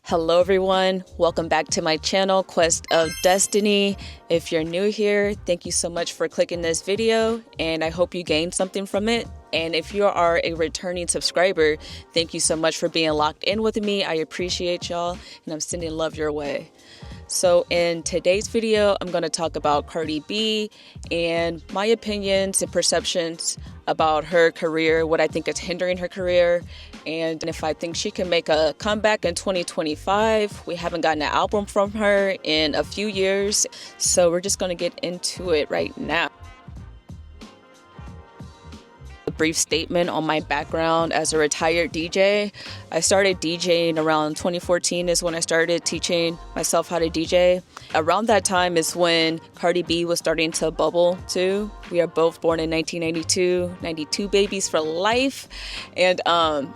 Hello everyone, welcome back to my channel, Quest of Destiny. If you're new here, thank you so much for clicking this video and I hope you gained something from it. And if you are a returning subscriber, thank you so much for being locked in with me. I appreciate y'all and I'm sending love your way. So in today's video, I'm going to talk about Cardi B and my opinions and perceptions about her career, what I think is hindering her career, and if I think she can make a comeback in 2025. We haven't gotten an album from her in a few years, so we're just going to get into it right now. A brief statement on my background as a retired DJ. I started DJing around 2014 is when I started teaching myself how to DJ. Around that time is when Cardi B was starting to bubble too. We are both born in 1992, 92 babies for life. And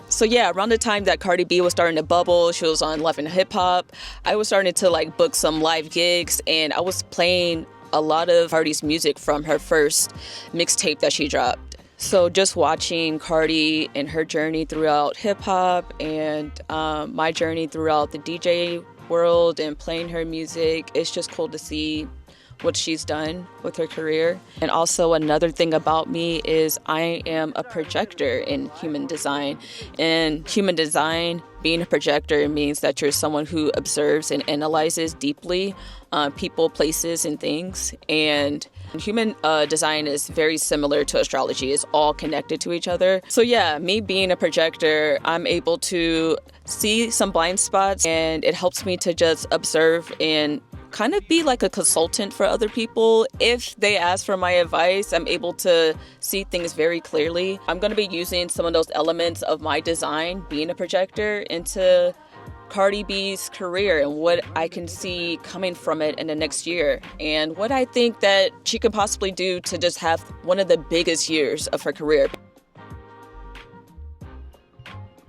so yeah, around the time that Cardi B was starting to bubble, she was on Love and Hip Hop. I was starting to book some live gigs and I was playing a lot of Cardi's music from her first mixtape that she dropped. So just watching Cardi and her journey throughout hip hop and my journey throughout the DJ world and playing her music, it's just cool to see what she's done with her career. And also another thing about me is I am a projector in human design. In human design, being a projector means that you're someone who observes and analyzes deeply people, places, and things. And human design is very similar to astrology. It's all connected to each other. So yeah, me being a projector, I'm able to see some blind spots and it helps me to just observe and kind of be like a consultant for other people. If they ask for my advice, I'm able to see things very clearly. I'm going to be using some of those elements of my design, being a projector, into Cardi B's career and what I can see coming from it in the next year and what I think that she could possibly do to just have one of the biggest years of her career.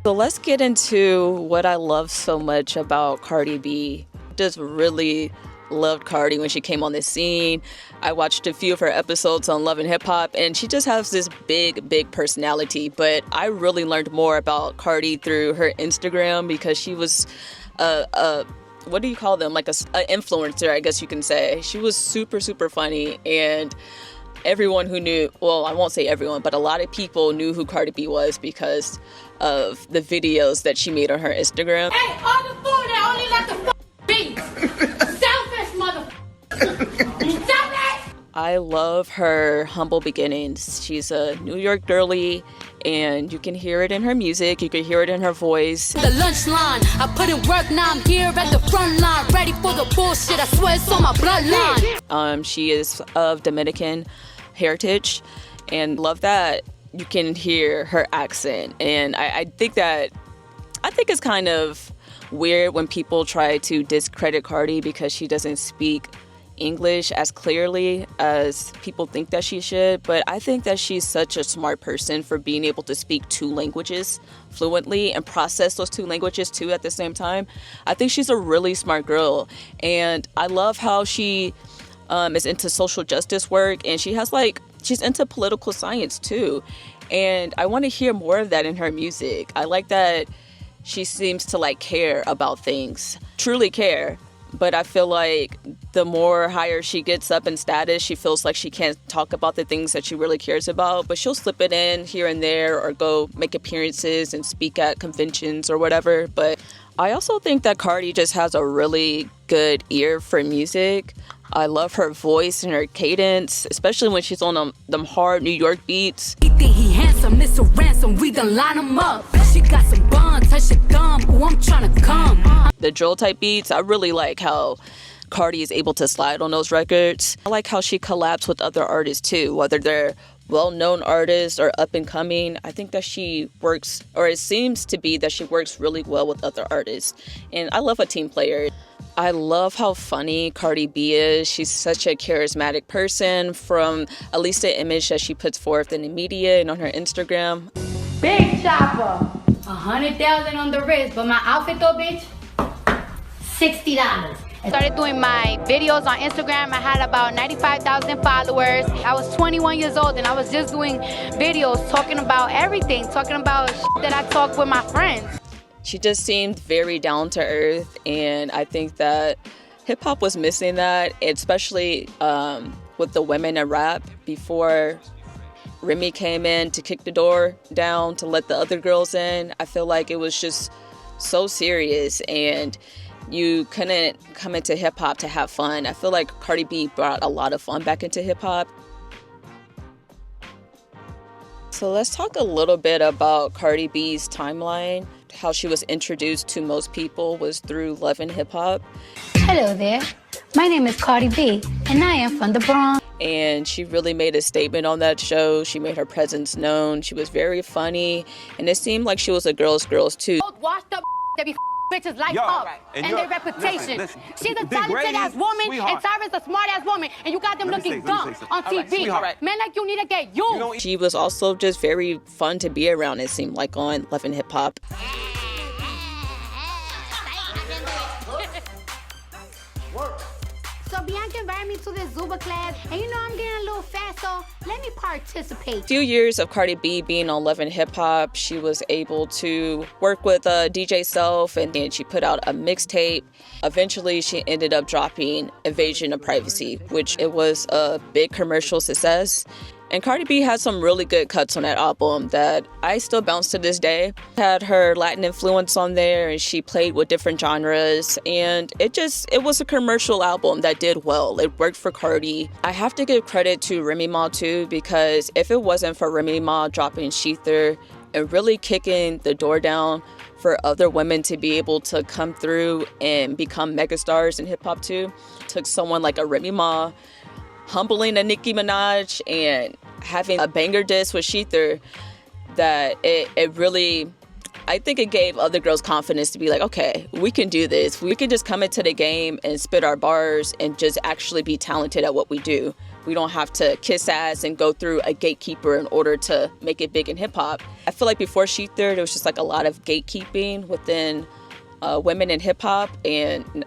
So let's get into what I love so much about Cardi B. Just really loved Cardi when she came on the scene. I watched a few of her episodes on Love and Hip Hop and she just has this big personality, but I really learned more about Cardi through her Instagram because she was what do you call them, like a influencer, I guess you can say. She was super funny and everyone who knew, well, I won't say everyone, but a lot of people knew who Cardi B was because of the videos that she made on her Instagram. Hey, all the food that only left the selfish motherfucker. Selfish! I love her humble beginnings. She's a New York girly and you can hear it in her music, you can hear it in her voice. The lunch line, I put in work, now I'm here at the front line, ready for the bullshit, I swear it's on my bloodline. She is of Dominican heritage and love that you can hear her accent. And I think it's kind of weird when people try to discredit Cardi because she doesn't speak English as clearly as people think that she should, but I think that she's such a smart person for being able to speak two languages fluently and process those two languages too at the same time. I think she's a really smart girl and I love how she is into social justice work and she's into political science too, and I want to hear more of that in her music. I like that she seems to care about things, truly care. But I feel like the more higher she gets up in status, she feels like she can't talk about the things that she really cares about, but she'll slip it in here and there or go make appearances and speak at conventions or whatever. But I also think that Cardi just has a really good ear for music. I love her voice and her cadence, especially when she's on them hard New York beats. He think he handsome, Mr. Ransom, we done line him up. She got some buns, touch your thumb, ooh, I'm tryna come. The drill type beats, I really like how Cardi is able to slide on those records. I like how she collabs with other artists too, whether they're well-known artists or up-and-coming. I think that she works, or it seems to be that she works really well with other artists. And I love a team player. I love how funny Cardi B is. She's such a charismatic person, from at least the image that she puts forth in the media and on her Instagram. Big chopper, 100,000 on the wrist, but my outfit though, bitch, $60. I started doing my videos on Instagram. I had about 95,000 followers. I was 21 years old and I was just doing videos talking about everything, talking about shit that I talk with my friends. She just seemed very down to earth, and I think that hip hop was missing that, especially with the women in rap before Remy came in to kick the door down to let the other girls in. I feel like it was just so serious, and you couldn't come into hip hop to have fun. I feel like Cardi B brought a lot of fun back into hip hop. So let's talk a little bit about Cardi B's timeline. How she was introduced to most people was through Love and Hip Hop. Hello there. My name is Cardi B, and I am from the Bronx. And she really made a statement on that show. She made her presence known. She was very funny, and it seemed like she was a girl's too. Washed up that be bitches like her and their reputation. Listen. She's a talented ass woman, and Tyra's a smart ass woman, and you got them looking dumb on TV. Men like you need to get used. She was also just very fun to be around, it seemed like, on Love and Hip Hop. So Bianca invited me to this Zumba class, and you know I'm getting a little fat, so let me participate. A few years of Cardi B being on Love and Hip Hop, she was able to work with DJ Self, and then she put out a mixtape. Eventually, she ended up dropping Invasion of Privacy, which it was a big commercial success. And Cardi B had some really good cuts on that album that I still bounce to this day. Had her Latin influence on there, and she played with different genres. And it was a commercial album that did well. It worked for Cardi. I have to give credit to Remy Ma too, because if it wasn't for Remy Ma dropping Sheether and really kicking the door down for other women to be able to come through and become megastars in hip hop too, it took someone like a Remy Ma humbling a Nicki Minaj and having a banger diss with Sheether, that it really, I think it gave other girls confidence to be like, okay, we can do this. We can just come into the game and spit our bars and just actually be talented at what we do. We don't have to kiss ass and go through a gatekeeper in order to make it big in hip hop. I feel like before Sheether, there was just like a lot of gatekeeping within women in hip hop, and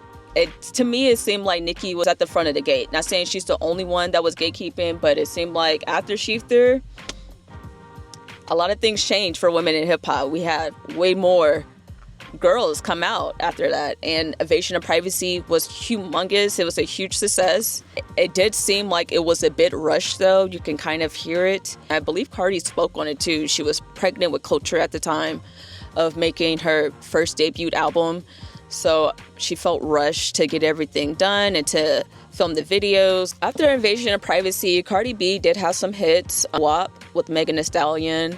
to me, it seemed like Nicki was at the front of the gate. Not saying she's the only one that was gatekeeping, but it seemed like after Sheether, a lot of things changed for women in hip hop. We had way more girls come out after that, and Invasion of Privacy was humongous. It was a huge success. It did seem like it was a bit rushed, though. You can kind of hear it. I believe Cardi spoke on it too. She was pregnant with Culture at the time of making her first debut album. So she felt rushed to get everything done and to film the videos. After Invasion of Privacy, Cardi B did have some hits. WAP with Megan Thee Stallion.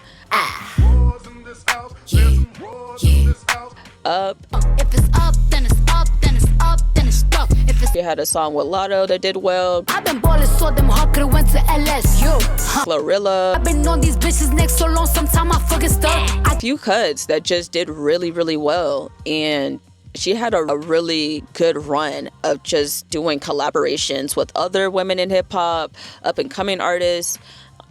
Up. If it's up, then it's up, then it's up, then it's stuck. She had a song with Lotto that did well. I've been ballin', so them hard could've went to LSU. Glorilla. I've been on these bitches' necks so long, sometime I fucking stuck. A few cuts that just did really, really well. And she had a really good run of just doing collaborations with other women in hip hop, up and coming artists.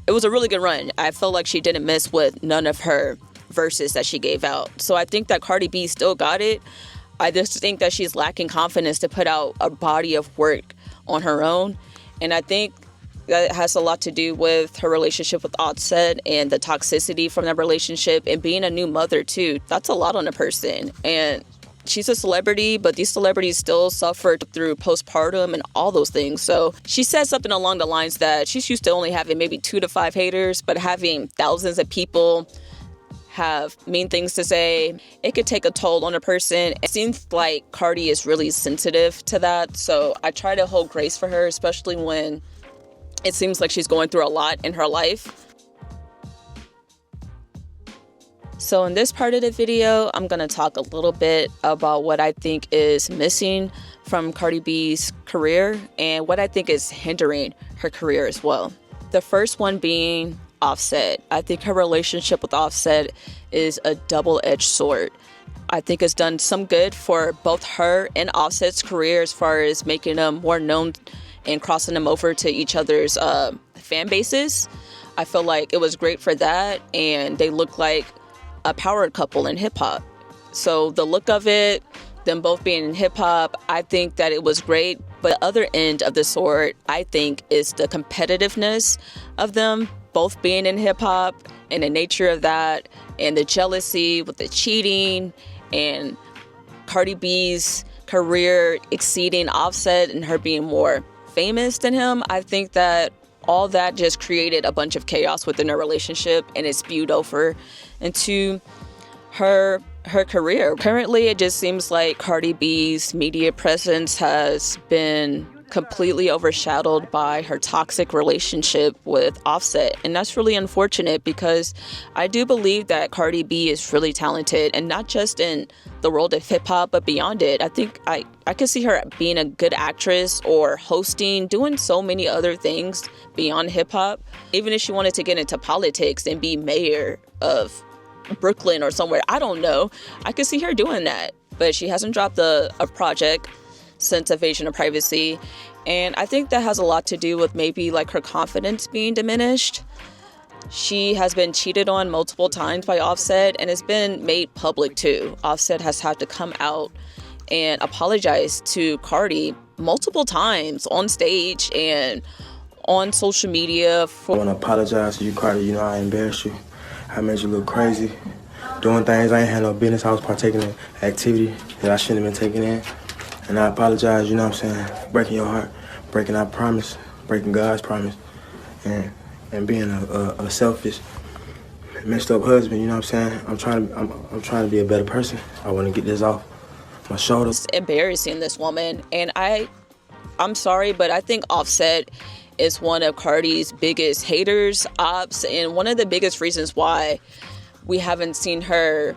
It was a really good run. I felt like she didn't miss with none of her verses that she gave out. So I think that Cardi B still got it. I just think that she's lacking confidence to put out a body of work on her own. And I think that has a lot to do with her relationship with Offset and the toxicity from that relationship, and being a new mother too. That's a lot on a person. And she's a celebrity, but these celebrities still suffered through postpartum and all those things. So she said something along the lines that she's used to only having maybe 2 to 5 haters, but having thousands of people have mean things to say, it could take a toll on a person. It seems like Cardi is really sensitive to that. So I try to hold grace for her, especially when it seems like she's going through a lot in her life. So in this part of the video, I'm going to talk a little bit about what I think is missing from Cardi B's career and what I think is hindering her career as well. The first one being Offset. I think her relationship with Offset is a double-edged sword. I think it's done some good for both her and Offset's career as far as making them more known and crossing them over to each other's fan bases. I feel like it was great for that, and they look like a power couple in hip hop. So the look of it, them both being in hip hop, I think that it was great. But the other end of the sword, I think, is the competitiveness of them both being in hip hop and the nature of that, and the jealousy with the cheating and Cardi B's career exceeding Offset and her being more famous than him, I think that all that just created a bunch of chaos within their relationship, and it spewed over into her career. Currently, it just seems like Cardi B's media presence has been completely overshadowed by her toxic relationship with Offset. And that's really unfortunate, because I do believe that Cardi B is really talented, and not just in the world of hip hop, but beyond it. I think I could see her being a good actress or hosting, doing so many other things beyond hip hop. Even if she wanted to get into politics and be mayor of Brooklyn or somewhere, I don't know. I could see her doing that. But she hasn't dropped a project since Invasion of Privacy. And I think that has a lot to do with maybe like her confidence being diminished. She has been cheated on multiple times by Offset, and it's been made public too. Offset has had to come out and apologize to Cardi multiple times on stage and on social media. I want to apologize to you, Cardi. You know, I embarrassed you. I made you look crazy, doing things I ain't had no business. I was partaking in activity that I shouldn't have been taking in. And I apologize, you know what I'm saying, breaking your heart, breaking our promise, breaking God's promise, and being a selfish, messed up husband, you know what I'm saying? I'm trying to be a better person. I want to get this off my shoulders. It's embarrassing, this woman, and I'm sorry, but I think Offset is one of Cardi's biggest haters, ops, and one of the biggest reasons why we haven't seen her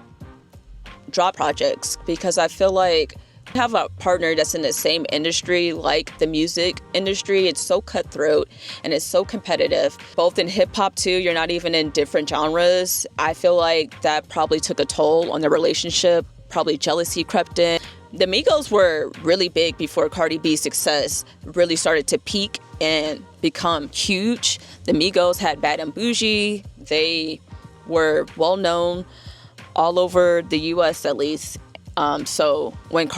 drop projects, because I feel like have a partner that's in the same industry, like the music industry. It's so cutthroat and it's so competitive, both in hip hop too. You're not even in different genres. I feel like that probably took a toll on the relationship. Probably jealousy crept in. The Migos were really big before Cardi B's success really started to peak and become huge. The Migos had Bad and Bougie. They were well known all over the US at least. So when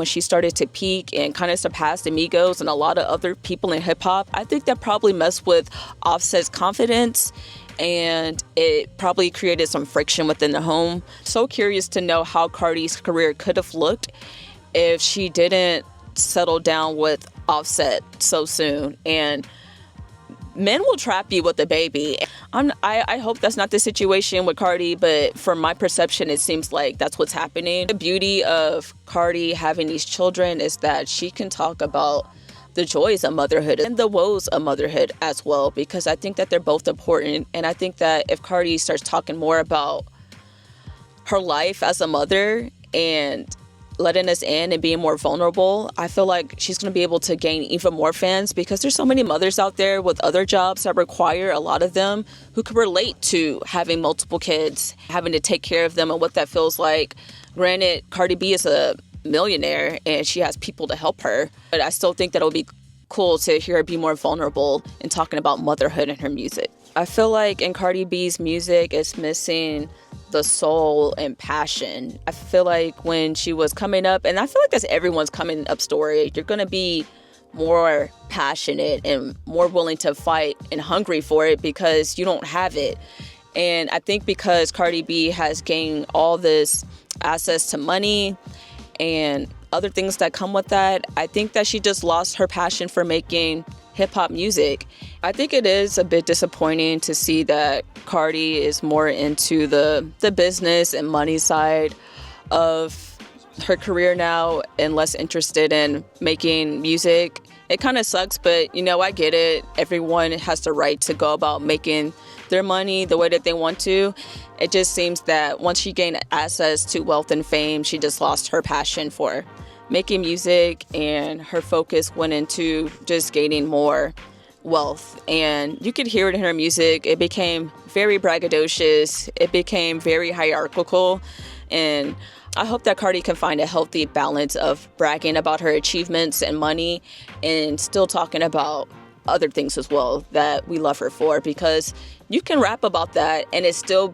she started to peak and kind of surpassed the Migos and a lot of other people in hip hop, I think that probably messed with Offset's confidence, and it probably created some friction within the home. So curious to know how Cardi's career could have looked if she didn't settle down with Offset so soon. And men will trap you with a baby. I hope that's not the situation with Cardi, but from my perception, it seems like that's what's happening. The beauty of Cardi having these children is that she can talk about the joys of motherhood and the woes of motherhood as well, because I think that they're both important. And I think that if Cardi starts talking more about her life as a mother and letting us in and being more vulnerable, I feel like she's going to be able to gain even more fans, because there's so many mothers out there with other jobs that require a lot of them who can relate to having multiple kids, having to take care of them and what that feels like. Granted, Cardi B is a millionaire and she has people to help her, but I still think that it'll be cool to hear her be more vulnerable in talking about motherhood in her music. I feel like in Cardi B's music, it's missing the soul and passion. I feel like when she was coming up, and I feel like that's everyone's coming up story, you're going to be more passionate and more willing to fight and hungry for it because you don't have it. And I think because Cardi B has gained all this access to money and other things that come with that, I think that she just lost her passion for making hip-hop music. I think it is a bit disappointing to see that Cardi is more into the business and money side of her career now and less interested in making music. It kind of sucks, but I get it. Everyone has the right to go about making their money the way that they want to. It just seems that once she gained access to wealth and fame, she just lost her passion for making music, and her focus went into just gaining more wealth. And you could hear it in her music. It became very braggadocious. It became very hierarchical. And I hope that Cardi can find a healthy balance of bragging about her achievements and money and still talking about other things as well that we love her for, because you can rap about that and it still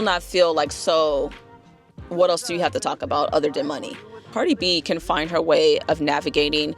not feel like, so what else do you have to talk about other than money? Cardi B can find her way of navigating,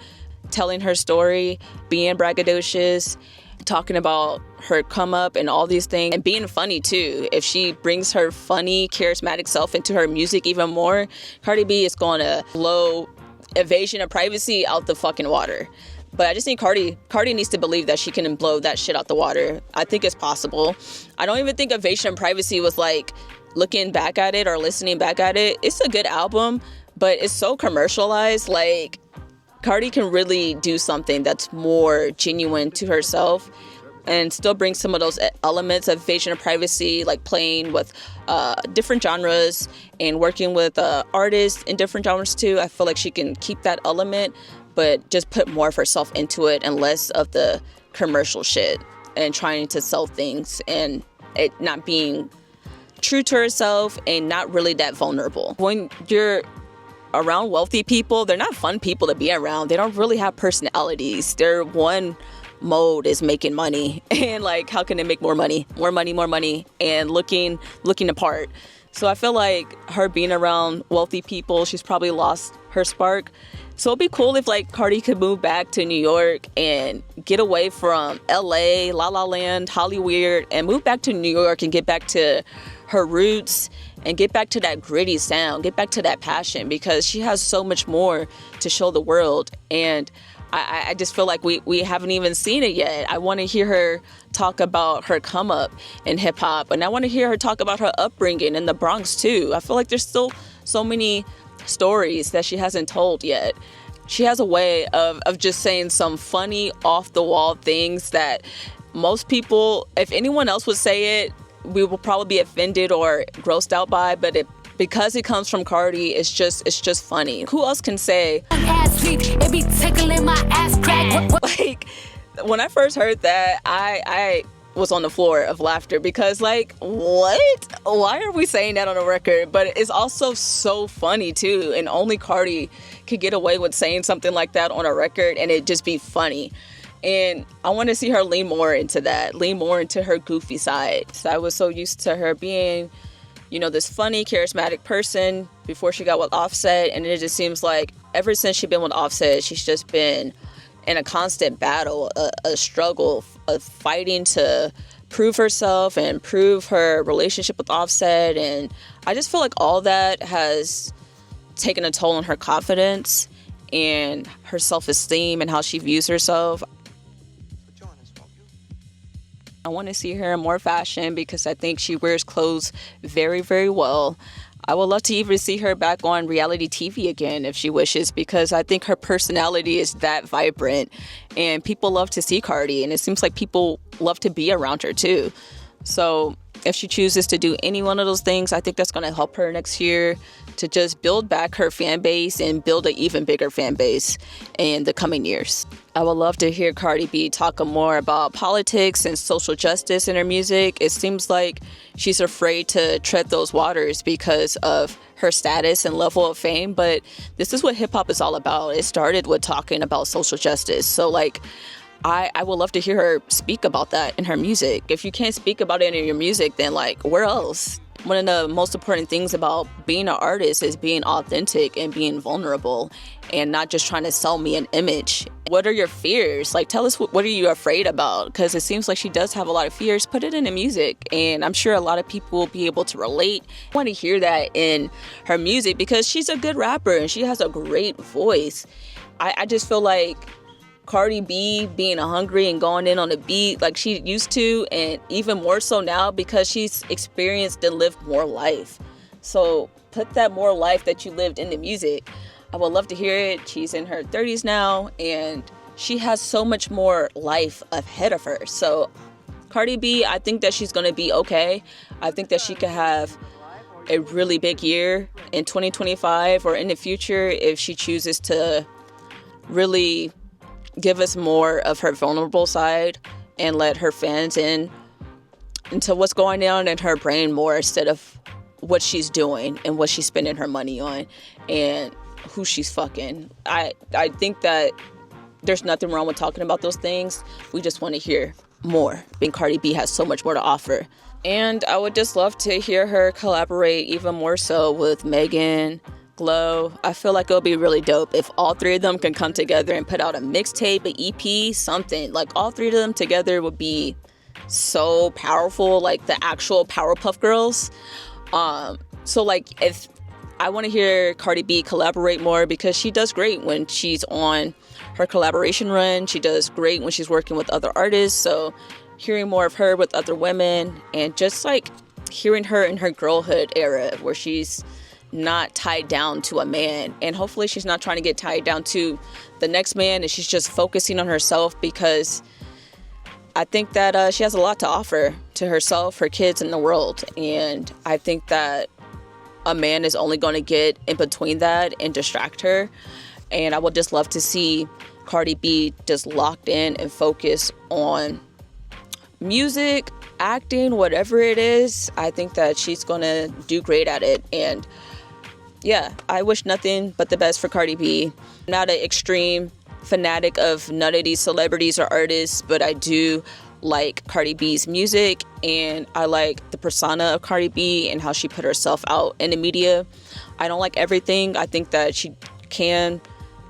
telling her story, being braggadocious, talking about her come up and all these things, and being funny too. If she brings her funny, charismatic self into her music even more, Cardi B is going to blow invasion of privacy out the fucking water. But I just think Cardi needs to believe that she can blow that shit out the water. I think it's possible. I don't even think Invasion of Privacy was like, looking back at it or listening back at it, it's a good album, but it's so commercialized. Like, Cardi can really do something that's more genuine to herself and still bring some of those elements of Invasion of Privacy, like playing with different genres and working with artists in different genres too. I feel like she can keep that element, but just put more of herself into it and less of the commercial shit and trying to sell things and it not being true to herself and not really that vulnerable. When you're around wealthy people, they're not fun people to be around. They don't really have personalities. Their one mode is making money. And like, how can they make more money, and looking apart. So I feel like her being around wealthy people, she's probably lost her spark. So it'd be cool if like Cardi could move back to New York and get away from LA, La La Land, Hollywood, and move back to New York and get back to her roots and get back to that gritty sound, get back to that passion, because she has so much more to show the world. And I just feel like we haven't even seen it yet. I want to hear her talk about her come up in hip hop, and I want to hear her talk about her upbringing in the Bronx too. I feel like there's still so many stories that she hasn't told yet. She has a way of just saying some funny off the wall things that most people, if anyone else would say it, we will probably be offended or grossed out by, but because it comes from Cardi, it's just funny. Who else can say, it be tickling my ass crack? Like, when I first heard that, I was on the floor of laughter because, like, what? Why are we saying that on a record? But it's also so funny too, and only Cardi could get away with saying something like that on a record and it just be funny. And I want to see her lean more into that, lean more into her goofy side. So I was so used to her being, you know, this funny, charismatic person before she got with Offset. And it just seems like ever since she's been with Offset, she's just been in a constant battle, a struggle of fighting to prove herself and prove her relationship with Offset. And I just feel like all that has taken a toll on her confidence and her self-esteem and how she views herself. I want to see her in more fashion because I think she wears clothes very, very well. I would love to even see her back on reality TV again if she wishes, because I think her personality is that vibrant and people love to see Cardi, and it seems like people love to be around her too. So if she chooses to do any one of those things, I think that's going to help her next year to just build back her fan base and build an even bigger fan base in the coming years. I would love to hear Cardi B talk more about politics and social justice in her music. It seems like she's afraid to tread those waters because of her status and level of fame, but this is what hip hop is all about. It started with talking about social justice. So like, I would love to hear her speak about that in her music. If you can't speak about it in your music, then like, where else? One of the most important things about being an artist is being authentic and being vulnerable and not just trying to sell me an image. What are your fears? Like, tell us what are you afraid about? Because it seems like she does have a lot of fears. Put it in the music, and I'm sure a lot of people will be able to relate. I want to hear that in her music because she's a good rapper and she has a great voice. I just feel like Cardi B being hungry and going in on the beat like she used to, and even more so now because she's experienced and lived more life. So put that more life that you lived in the music. I would love to hear it. She's in her 30s now and she has so much more life ahead of her. So Cardi B, I think that she's going to be okay. I think that she could have a really big year in 2025 or in the future if she chooses to really give us more of her vulnerable side and let her fans in into what's going on in her brain more instead of what she's doing and what she's spending her money on and who she's fucking. I think that there's nothing wrong with talking about those things. We just want to hear more. And Cardi B has so much more to offer. And I would just love to hear her collaborate even more so with Megan, Glow. I feel like it'll be really dope if all three of them can come together and put out a mixtape, an EP, something. Like all three of them together would be so powerful, like the actual Powerpuff Girls. So like if I want to hear Cardi B collaborate more, because she does great when she's on her collaboration run. She does great when she's working with other artists. So hearing more of her with other women, and just like hearing her in her girlhood era where she's not tied down to a man, and hopefully she's not trying to get tied down to the next man, and she's just focusing on herself, because I think that she has a lot to offer to herself, her kids, and the world. And I think that a man is only going to get in between that and distract her. And I would just love to see Cardi B just locked in and focus on music, acting, whatever it is. I think that she's going to do great at it. And yeah, I wish nothing but the best for Cardi B. I'm not an extreme fanatic of none of these celebrities or artists, but I do like Cardi B's music, and I like the persona of Cardi B and how she put herself out in the media. I don't like everything. I think that she can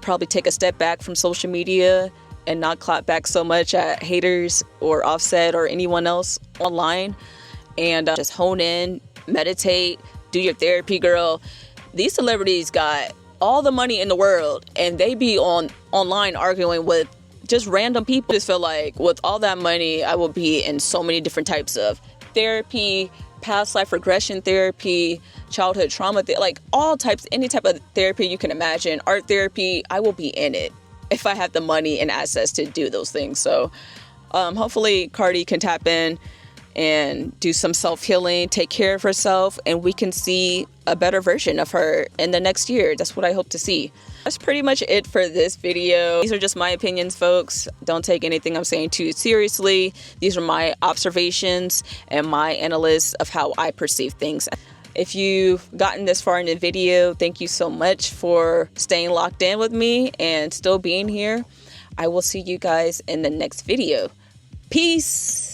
probably take a step back from social media and not clap back so much at haters or Offset or anyone else online, and just hone in, meditate, do your therapy, girl. These celebrities got all the money in the world, and they be online arguing with just random people. I just feel like with all that money, I will be in so many different types of therapy, past life regression therapy, childhood trauma, like all types, any type of therapy you can imagine, art therapy. I will be in it if I have the money and access to do those things. So hopefully Cardi can tap in and do some self-healing, take care of herself, and we can see a better version of her in the next year. That's what I hope to see. That's pretty much it for this video. These are just my opinions, folks. Don't take anything I'm saying too seriously. These are my observations and my analysis of how I perceive things. If you've gotten this far in the video, thank you so much for staying locked in with me and still being here. I will see you guys in the next video. Peace.